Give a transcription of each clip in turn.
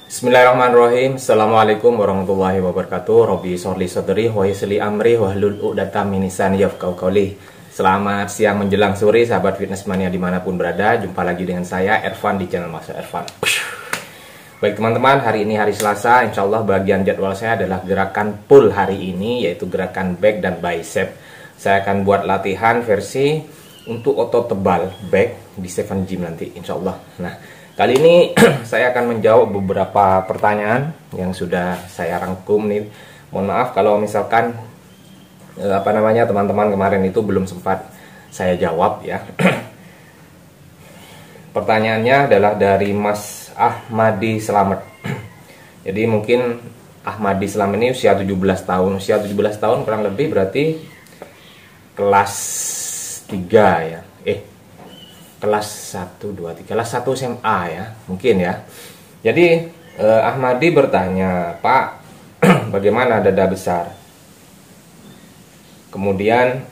Bismillahirrahmanirrahim. Assalamualaikum warahmatullahi wabarakatuh. Robbi sholli sadri wa yassir amri wahlul 'uqdatam min lisani yafqahu qawli. Selamat siang menjelang sore sahabat fitness mania dimanapun berada. Jumpa lagi dengan saya Ervan di channel Mas Ervan. Baik teman-teman, hari ini hari Selasa. Insya Allah bagian jadwal saya adalah gerakan pull hari ini, yaitu gerakan back dan bicep. Saya akan buat latihan versi untuk otot tebal back di 7 Gym nanti insya Allah. Nah, kali ini saya akan menjawab beberapa pertanyaan yang sudah saya rangkum nih. Mohon maaf kalau misalkan teman-teman kemarin itu belum sempat saya jawab ya. Pertanyaannya adalah dari Mas Ahmadi Slamet. Jadi mungkin Ahmadi Slamet ini usia 17 tahun. Usia 17 tahun kurang lebih berarti kelas 3 ya. Kelas 1, 2, 3, kelas 1 SMA ya, mungkin ya. Jadi Ahmadi bertanya, Pak, bagaimana dada besar? Kemudian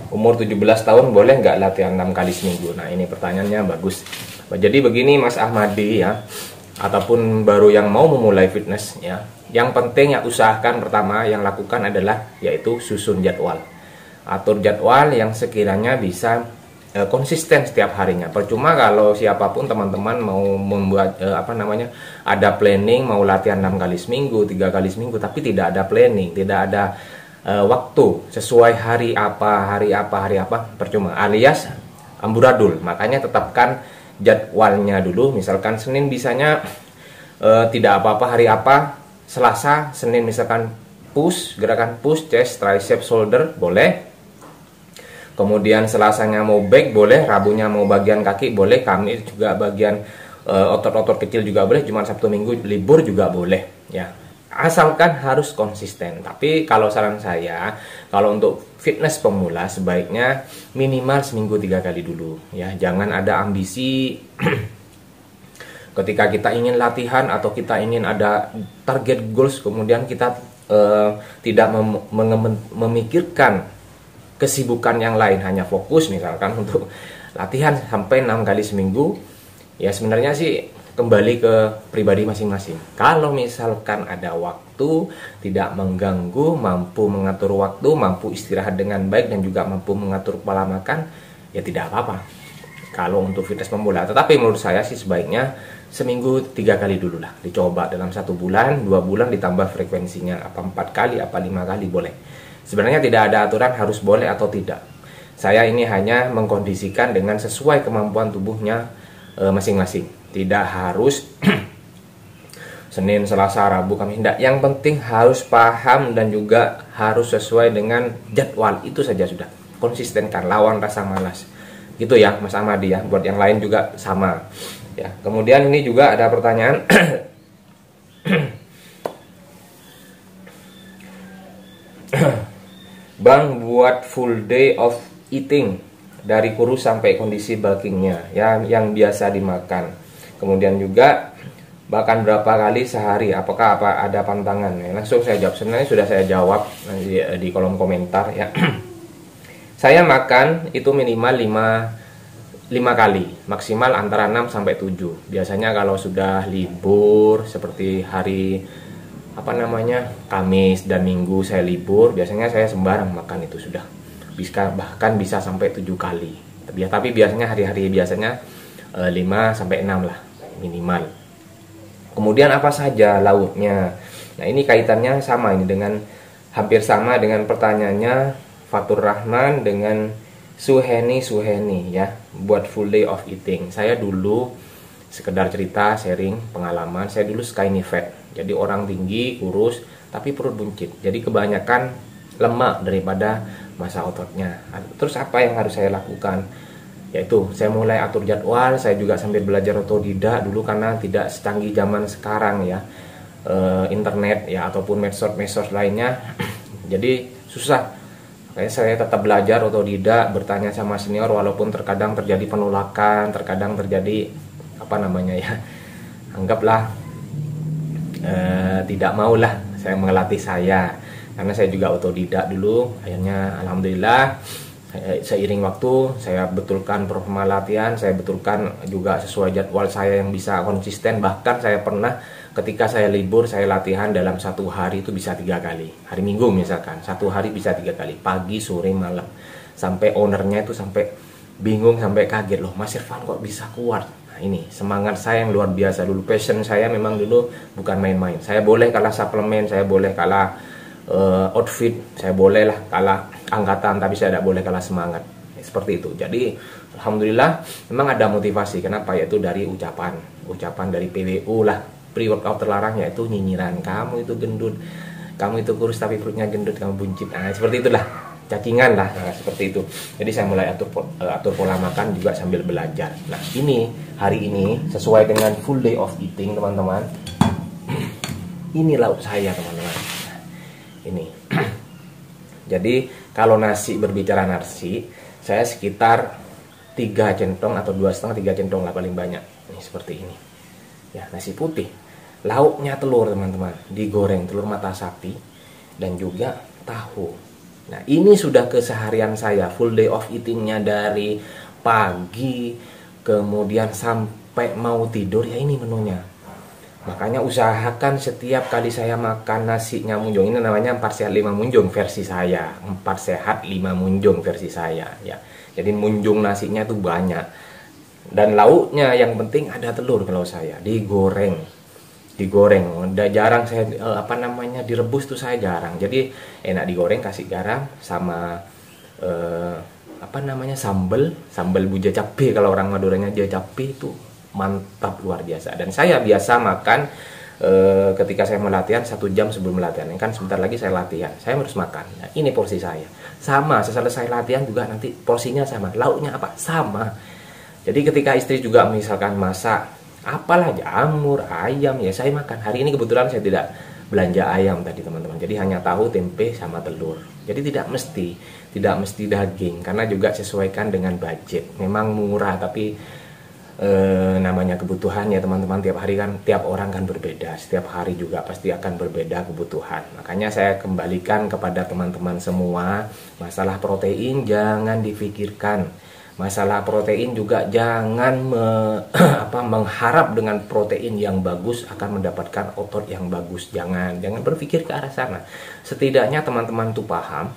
umur 17 tahun boleh nggak latihan 6 kali seminggu? Nah, ini pertanyaannya bagus. Jadi begini Mas Ahmadi ya, ataupun baru yang mau memulai fitness ya, yang penting yang usahakan pertama yang lakukan adalah yaitu susun jadwal. Atur jadwal yang sekiranya bisa konsisten setiap harinya. Percuma kalau siapapun teman-teman mau membuat ada planning, mau latihan 6 kali seminggu, 3 kali seminggu, tapi tidak ada planning, tidak ada waktu sesuai hari apa, percuma, alias amburadul. Makanya tetapkan jadwalnya dulu. Misalkan Senin bisanya tidak apa-apa hari apa, Selasa, Senin misalkan push, gerakan push, chest, tricep, shoulder, boleh. Kemudian Selasanya mau back boleh, Rabunya mau bagian kaki boleh, Kamis juga bagian otot-otot kecil juga boleh, Jumat Sabtu Minggu libur juga boleh ya. Asalkan harus konsisten. Tapi kalau saran saya, kalau untuk fitness pemula sebaiknya minimal seminggu 3 kali dulu ya. Jangan ada ambisi ketika kita ingin latihan atau kita ingin ada target goals, kemudian kita tidak memikirkan kesibukan yang lain, hanya fokus misalkan untuk latihan sampai 6 kali seminggu. Ya sebenarnya sih kembali ke pribadi masing-masing. Kalau misalkan ada waktu, tidak mengganggu, mampu mengatur waktu, mampu istirahat dengan baik dan juga mampu mengatur pola makan, ya tidak apa-apa kalau untuk fitness pemula. Tetapi menurut saya sih sebaiknya seminggu 3 kali dulu lah, dicoba dalam 1 bulan, 2 bulan ditambah frekuensinya, apa 4 kali, apa 5 kali boleh. Sebenarnya tidak ada aturan harus boleh atau tidak. Saya ini hanya mengkondisikan dengan sesuai kemampuan tubuhnya masing-masing. Tidak harus Senin, Selasa, Rabu, Kamis, tidak. Yang penting harus paham dan juga harus sesuai dengan jadwal. Itu saja sudah. Konsistenkan, lawan rasa malas. Gitu ya Mas Ahmadi ya. Buat yang lain juga sama. Ya. Kemudian ini juga ada pertanyaan Bang, buat full day of eating dari kurus sampai kondisi bulkingnya ya, yang biasa dimakan. Kemudian juga bahkan berapa kali sehari, apakah ada pantangan? Ya, langsung saya jawab. Sebenarnya sudah saya jawab nanti di kolom komentar ya. Saya makan itu minimal 5 kali, maksimal antara 6 sampai 7. Biasanya kalau sudah libur seperti hari Kamis dan Minggu saya libur, biasanya saya sembarang makan itu sudah bahkan bisa sampai 7 kali. Tapi biasanya hari-hari biasanya 5 sampai 6 lah minimal. Kemudian apa saja lauknya? Nah, ini kaitannya sama ini dengan hampir sama dengan pertanyaannya Fatur Rahman dengan Suheni ya, buat full day of eating. Saya dulu sekedar cerita, sharing pengalaman, saya dulu skinny fat. Jadi orang tinggi, kurus, tapi perut buncit. Jadi kebanyakan lemak daripada massa ototnya. Terus apa yang harus saya lakukan? Yaitu saya mulai atur jadwal. Saya juga sambil belajar otodidak dulu karena tidak secanggih zaman sekarang ya, internet ya ataupun medsos lainnya. Jadi susah. Makanya saya tetap belajar otodidak, bertanya sama senior, walaupun terkadang terjadi penolakan, terkadang terjadi anggaplah tidak maulah saya mengelatih saya, karena saya juga otodidak dulu. Akhirnya alhamdulillah Seiring waktu saya betulkan performa latihan, saya betulkan juga sesuai jadwal saya yang bisa konsisten. Bahkan saya pernah ketika saya libur, saya latihan dalam satu hari itu bisa 3 kali. Hari Minggu misalkan, satu hari bisa 3 kali, pagi, sore, malam. Sampai ownernya itu sampai bingung, sampai kaget, loh Mas Irfan kok bisa kuat. Nah ini semangat saya yang luar biasa dulu, passion saya memang dulu bukan main-main. Saya boleh kalah suplemen, saya boleh kalah outfit, saya boleh lah kalah angkatan, tapi saya tidak boleh kalah semangat. Seperti itu. Jadi alhamdulillah memang ada motivasi. Kenapa? Yaitu dari ucapan dari PWU lah, pre-workout terlarang, yaitu nyinyiran, kamu itu gendut, kamu itu kurus tapi perutnya gendut, kamu buncit. Nah seperti itulah, cacingan lah. Nah, seperti itu. Jadi saya mulai atur pola makan juga sambil belajar. Nah ini hari ini sesuai dengan full day of eating teman-teman. Ini lauk saya teman-teman. Ini jadi kalau nasi, berbicara nasi, saya sekitar 3 centong atau 2,5 3 centong lah paling banyak. Ini seperti ini ya, nasi putih, lauknya telur teman-teman, digoreng, telur mata sapi dan juga tahu. Nah ini sudah keseharian saya, full day of eatingnya dari pagi kemudian sampai mau tidur ya, ini menunya. Makanya usahakan setiap kali saya makan nasinya munjung, ini namanya 4 sehat 5 munjung versi saya, 4 sehat 5 munjung versi saya ya. Jadi munjung nasinya tuh banyak. Dan lauknya yang penting ada telur kalau saya, digoreng. Udah jarang saya direbus tuh saya jarang. Jadi enak digoreng, kasih garam sama sambal buja cabe, kalau orang Maduranya buja cabe itu mantap luar biasa. Dan saya biasa makan ketika saya mau latihan 1 jam sebelum latihan. Kan sebentar lagi saya latihan, saya harus makan. Nah, ini porsi saya. Sama, selesai latihan juga nanti porsinya sama. Lauknya apa? Sama. Jadi ketika istri juga misalkan masak apalah, jamur, ayam, ya saya makan. Hari ini kebetulan saya tidak belanja ayam tadi teman-teman. Jadi hanya tahu, tempe sama telur. Jadi tidak mesti daging, karena juga sesuaikan dengan budget. Memang murah tapi namanya kebutuhan ya teman-teman, tiap hari kan, tiap orang kan berbeda, setiap hari juga pasti akan berbeda kebutuhan. Makanya saya kembalikan kepada teman-teman semua, masalah protein jangan difikirkan, masalah protein juga jangan mengharap dengan protein yang bagus akan mendapatkan otot yang bagus, jangan berpikir ke arah sana. Setidaknya teman-teman tuh paham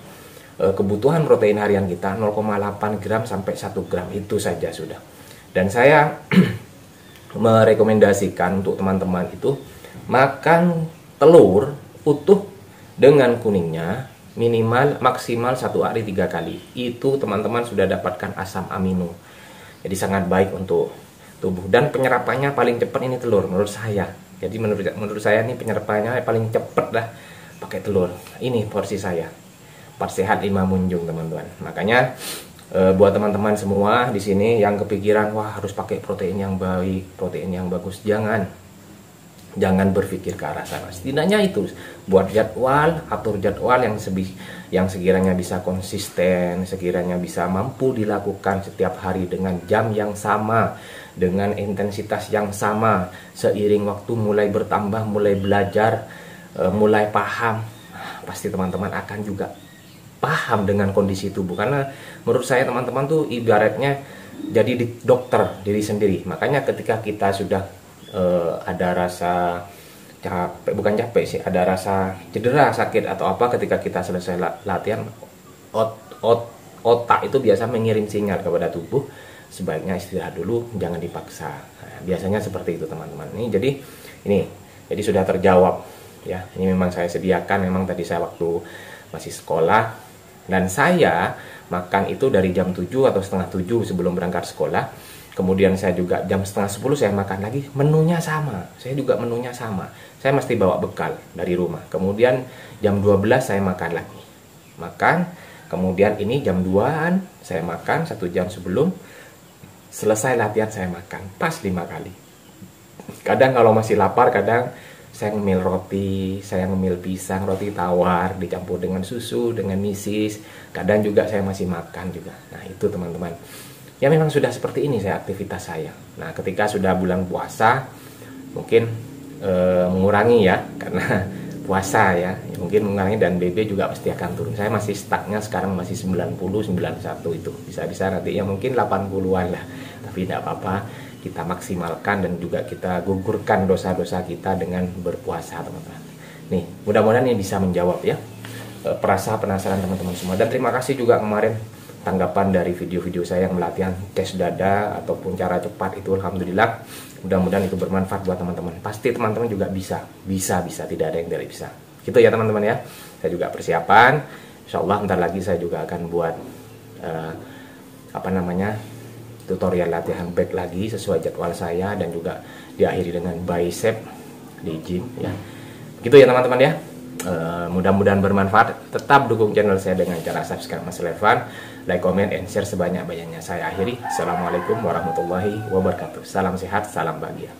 kebutuhan protein harian kita 0,8 gram sampai 1 gram, itu saja sudah. Dan saya merekomendasikan untuk teman-teman itu makan telur utuh dengan kuningnya maksimal 1 hari 3 kali. Itu teman-teman sudah dapatkan asam amino. Jadi sangat baik untuk tubuh. Dan penyerapannya paling cepat ini telur menurut saya. Jadi menurut saya ini penyerapannya paling cepat lah pakai telur. Ini porsi saya. 4 sehat 5 munjung teman-teman. Makanya buat teman-teman semua di sini yang kepikiran wah harus pakai protein yang baik, protein yang bagus, jangan berpikir ke arah sana. Setidaknya itu buat jadwal, atur jadwal yang sekiranya bisa konsisten, sekiranya bisa mampu dilakukan setiap hari dengan jam yang sama, dengan intensitas yang sama. Seiring waktu mulai bertambah, mulai belajar, mulai paham, pasti teman-teman akan juga paham dengan kondisi tubuh. Karena menurut saya teman-teman tuh ibaratnya jadi dokter diri sendiri. Makanya ketika kita sudah ada rasa capek, bukan capek sih, ada rasa cedera, sakit atau apa, ketika kita selesai latihan, otak itu biasa mengirim sinyal kepada tubuh sebaiknya istirahat dulu, jangan dipaksa. Nah, biasanya seperti itu teman-teman. Jadi sudah terjawab ya. Ini memang saya sediakan, memang tadi saya waktu masih sekolah. Dan saya makan itu dari jam 7 atau setengah 7 sebelum berangkat sekolah. Kemudian saya juga jam setengah 10 saya makan lagi. Menunya sama. Saya juga menunya sama. Saya mesti bawa bekal dari rumah. Kemudian jam 12 saya makan lagi. Kemudian ini jam 2-an saya makan 1 jam sebelum selesai latihan saya makan. Pas 5 kali. Kadang kalau masih lapar, kadang saya ngemil roti, saya ngemil pisang, roti tawar dicampur dengan susu, dengan misis. Kadang juga saya masih makan juga. Nah itu teman-teman. Ya memang sudah seperti ini aktivitas saya. Nah ketika sudah bulan puasa mungkin mengurangi ya, karena puasa ya, mungkin mengurangi, dan BB juga pasti akan turun. Saya masih stucknya sekarang masih 90, 91 itu. Bisa-bisa nantinya mungkin 80-an lah. Tapi tidak apa-apa, kita maksimalkan dan juga kita gugurkan dosa-dosa kita dengan berpuasa, teman-teman. Nih, mudah-mudahan ini bisa menjawab ya penasaran teman-teman semua. Dan terima kasih juga kemarin tanggapan dari video-video saya yang melatihan tes dada ataupun cara cepat itu, alhamdulillah. Mudah-mudahan itu bermanfaat buat teman-teman. Pasti teman-teman juga bisa, tidak ada yang tidak bisa. Gitu ya teman-teman ya. Saya juga persiapan. Insya Allah bentar lagi saya juga akan buat tutorial latihan back lagi sesuai jadwal saya, dan juga diakhiri dengan bicep di gym ya. Gitu ya teman-teman ya. Mudah-mudahan bermanfaat. Tetap dukung channel saya dengan cara subscribe Mas Levan, like, comment, and share sebanyak-banyaknya. Saya akhiri. Assalamualaikum warahmatullahi wabarakatuh. Salam sehat, salam bahagia.